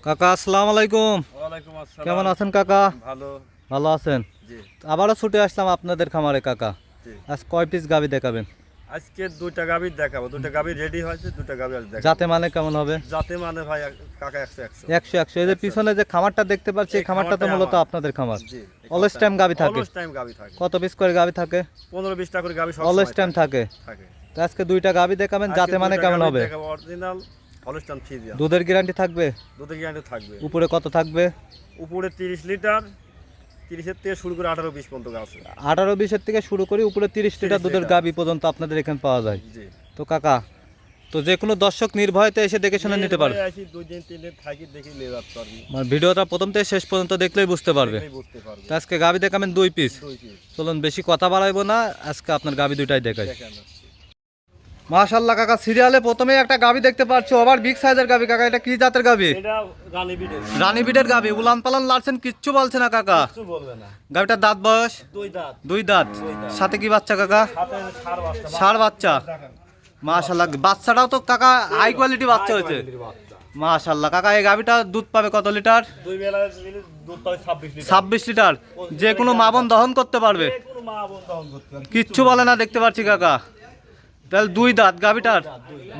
কাকা আসসালামু আলাইকুম। ওয়ালাইকুম আসসালাম। কেমন আছেন কাকা? ভালো। ভালো আছেন? জি। আবারও ছুটে আসলাম আপনাদের খামারে কাকা। জি। আজ কয় পিস গাভী দেখাবেন? আজকে দুইটা গাভী দেখাবো, দুইটা গাভী রেডি হয়েছে, দুইটা গাভী আজ দেখাবো। যাতে মানে কেমন হবে? যাতে মানে ভাই কাকা 100 100 এই যে পিছনে যে খামারটা দেখতে পাচ্ছি, এই খামারটা তো মূলত আপনাদের খামার। জি। অলওয়েজ টাইম গাভী থাকে? অলওয়েজ টাইম গাভী থাকে। কত পিস করে গাভী থাকে? 15-20টা করে গাভী সব অলওয়েজ টাইম থাকে। থাকে। তো আজকে দুইটা গাভী দেখাবেন, যাতে মানে কেমন হবে? দেখাবো অরিজিনাল অলওয়েজ টাইম ফিজিয়া। দুধের গ্যারান্টি থাকবে? দুধের গ্যারান্টি থাকবে। উপরে কত থাকবে? উপরে 30 লিটার, 30 থেকে শুরু করে 18-20 পর্যন্ত আছে। 18-20 থেকে শুরু করে উপরে 30 লিটার দুধের গাভী পর্যন্ত আপনাদের এখানে পাওয়া যায়। জি। তো কাকা, তো যে কোনো দর্শক নির্ভয়তে এসে দেখে শুনে নিতে পারবে? আসি 2 দিন 3 দিন থাকি দেখি নিয়ে যেতে পারবি। মানে ভিডিওটা প্রথম থেকে শেষ পর্যন্ত দেখলেই বুঝতে পারবে। বুঝতে পারবে। তো আজকে গাভী দেখাবেন 2 পিস। 2 পিস। চলুন বেশি কথা বাড়াইবো না, আজকে আপনার গাভী দুইটাই দেখাই। মাশাআল্লাহ কাকা, সিরিয়ালে প্রথমেই একটা গাভী দেখতে পাচ্ছি, ওভার বিগ সাইজের গাভী। কাকা এটা কি জাতের গাভী? এটা রানী বিটের। রানী বিটের গাভী। উলান পালান লাড়ছেন, কিচ্ছু বলছে না কাকা? কিছু বলবে না। গাভীটার দাঁত বয়স? 2 দাঁত। 2 দাঁত। সাথে কি বাচ্চা কাকা? সাথে ষাঁড় বাচ্চা। ষাঁড় বাচ্চা। মাশাআল্লাহ, বাচ্চাটাও তো কাকা হাই কোয়ালিটি বাচ্চা হয়েছে। মাশাআল্লাহ কাকা, এই গাভীটা দুধ পাবে কত লিটার? 2 বেলা মিলে দুধ পাবে 26 লিটার। 26 লিটার। যে কোনো মা বোন দহন করতে পারবে? যে কোনো মা বোন দহন করতে পারবে। কিচ্ছু বলে না দেখতে পাচ্ছি কাকা। তাহলে 2 দাঁত গাভীটার।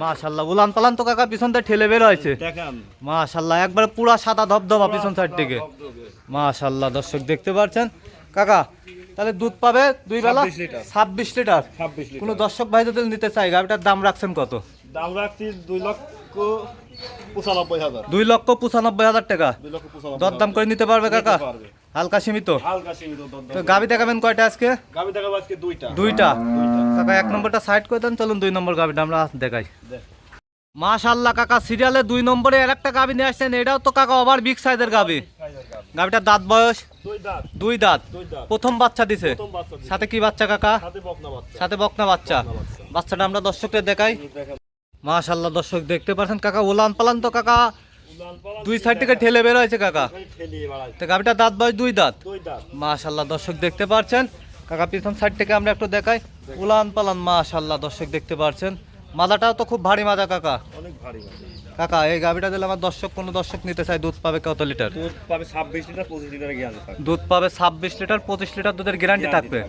মাশাআল্লাহ, উলান পালান তো কাকা পিছন থেকে ঠেলে বের হয়েছে। দেখান। মাশাআল্লাহ, একবারে পুরা সাদা ধবধবা পিছন সাইড থেকে। মাশাআল্লাহ, দর্শক দেখতে পাচ্ছেন কাকা। তাহলে দুধ পাবে 2 বেলা 26 লিটার। 26 লিটার। কোনো দর্শক ভাই যদি নিতে চাই, গাভীটার দাম রাখছেন কত? দাম রাখছি 2,95,000। 2,95,000 টাকা। 2,95,000। দরদাম করে নিতে পারবে কাকা? হালকা সীমিত। হালকা সীমিত দরদাম। তো গাভী দেখাবেন কয়টা আজকে? গাভী দেখাবো আজকে 2টা। 2টা। কাকা 1 নম্বরটা সাইড করে দেন, চলুন 2 নম্বর গাভীটা আমরা দেখাই। মাশাআল্লাহ কাকা, সিরিয়ালে 2 নম্বরে আরেকটা গাভী নিয়ে আসছেন। এটাও তো কাকা ওভার বিগ সাইজের গাভী। গাভীটার দাঁত বয়স? 2 দাঁত। 2 দাঁত। প্রথম বাচ্চা দিছে? প্রথম বাচ্চা দিছে। সাথে কি বাচ্চা কাকা? সাথে বকনা বাচ্চা। সাথে বকনা বাচ্চা। বাচ্চাটা আমরা দর্শকদের দেখাই। মাশাআল্লাহ, দর্শক দেখতে পাচ্ছেন কাকা, উলান পালান তো কাকা উলান পালান 2 সাইড থেকে ঠেলে বের হয়েছে কাকা। ঠেলিয়ে বাড়াইছে। তো গাভীটার দাঁত বয়স 2 দাঁত। 2 দাঁত। মাশাআল্লাহ, দর্শক দেখতে পাচ্ছেন কাকা, পিছন সাইড থেকে আমরা একটু দেখাই। উলান পালান মাশাআল্লাহ, দর্শক দেখতে পাচ্ছেন। মাদাটাও তো খুব ভারী মাজা কাকা। অনেক ভারী ভারী। কাকা এই গাভীটা দিলে আমার কোনো দর্শক নিতে চাই, দুধ পাবে কত লিটার? দুধ পাবে 26 লিটার, 25 লিটার গ্যারান্টি থাকবে। দুধ পাবে 26 লিটার, 25 লিটার দুধের গ্যারান্টি থাকবে।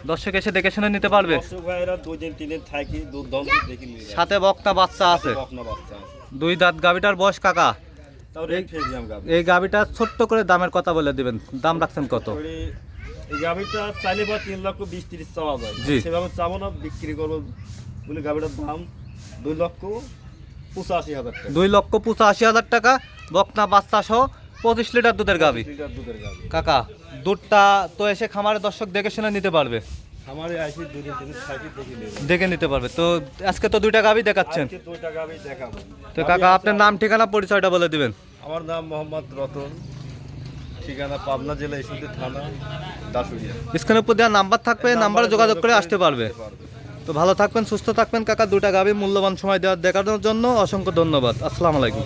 দর্শক এসে দেখে শুনে নিতে পারবে? দর্শক ভাইরা 2 দিন 3 দিন থাকি দুধ দহন দেখি নিয়ে যায়। সাথে বকনা বাচ্চা আছে। বকনা বাচ্চা আছে। 2 দাঁত গাভীটার বয়স কাকা। তাও রেট ফেজিয়াম গাভী। এই গাভীটা ছোট্ট করে দামের কথা বলে দিবেন, দাম রাখছেন কত? এই গাভীটা চাইলে বা 3,20,30 চাওয়া যায়। জি। সেভাবে চাবো না, বিক্রি করবো বলে গাভীটার দাম 2,85,000 টাকা। 2,85,000 টাকা। বকনা বাচ্চা সহ 25 লিটার দুধের গাভী। 25 লিটার দুধের গাভী। কাকা দুধটা তো এসে খামারে দর্শক দেখে শুনে নিতে পারবে? আমারে আইসি 2 দিন 3 দিন থাকি দেখি নিয়ে যায়। দেখে নিতে পারবে। তো আজকে তো 2টা গাভী দেখাচ্ছেন। আজকে 2টা গাভী দেখাবো। তো কাকা আপনার নাম ঠিকানা পরিচয়টা বলে দিবেন। আমার নাম মোহাম্মদ রতন, ঠিকানা পাবনা জেলা ঈশ্বরদী থানা দাসুরিয়া। স্ক্রিনের উপর দেওয়া নাম্বার থাকবে, নাম্বারে যোগাযোগ করে আসতে পারবে। তো ভালো থাকবেন, সুস্থ থাকবেন কাকা। 2টা গাভী মূল্যবান সময় দেওয়ার দেখানোর জন্য অসংখ্য ধন্যবাদ। আসসালামু আলাইকুম।